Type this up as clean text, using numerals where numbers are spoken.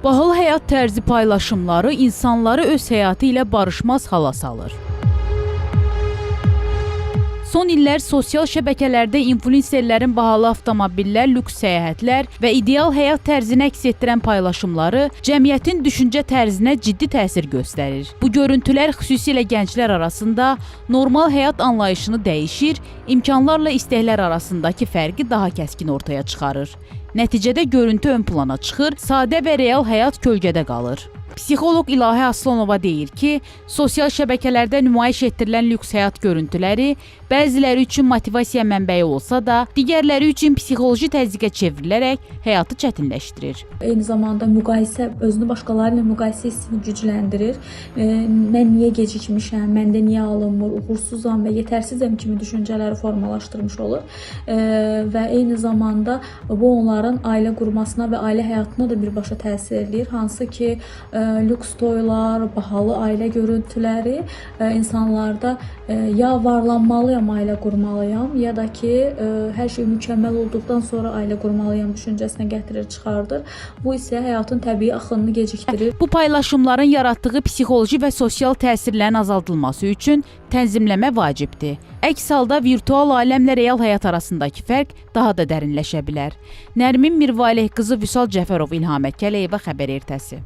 Bahalı həyat tərzi paylaşımları insanları öz həyatı ilə barışmaz hala salır. Son illər sosial şəbəkələrdə influenserlərin bahalı avtomobillər, lüks səyahətlər və ideal həyat tərzini əks etdirən paylaşımları cəmiyyətin düşüncə tərzinə ciddi təsir göstərir. Bu görüntülər xüsusilə gənclər arasında normal həyat anlayışını dəyişir, imkanlarla istəklər arasındakı fərqi daha kəskin ortaya çıxarır. Nəticədə görüntü ön plana çıxır, sadə və real həyat kölgədə qalır. Psixoloq İlahi Aslanova deyir ki, sosial şəbəkələrdə nümayiş etdirilən lüks həyat görüntüləri bəziləri üçün motivasiya mənbəyi olsa da, digərləri üçün psixoloji təzyiqə çevrilərək həyatı çətinləşdirir. Eyni zamanda müqayisə, özünü başqaları ilə müqayisə hissini gücləndirir. Mən niyə gecikmişəm, məndə niyə alınmır, uğursuzam və yetərsizəm kimi düşüncələri formalaşdırmış olur. Və eyni zamanda bu onların ailə qurmasına və ailə həyatına da birbaşa təsir edir. Hansı ki, lüks toylar, bahalı ailə görüntüləri insanlarda ya varlanmalıyam, ailə qurmalıyam, ya da ki, hər şey mükəmməl olduqdan sonra ailə qurmalıyam düşüncəsinə gətirir, çıxardır. Bu isə həyatın təbii axınını gecikdirir. Bu paylaşımların yaratdığı psixoloji və sosial təsirlərin azaldılması üçün tənzimləmə vacibdir. Əks halda virtual aləmlə real həyat arasındakı fərq daha da dərinləşə bilər. Nərmin Mirvaleh qızı Vüsal Cəfərov, İlham Əkəliyeva, Xəbər Ertəsi.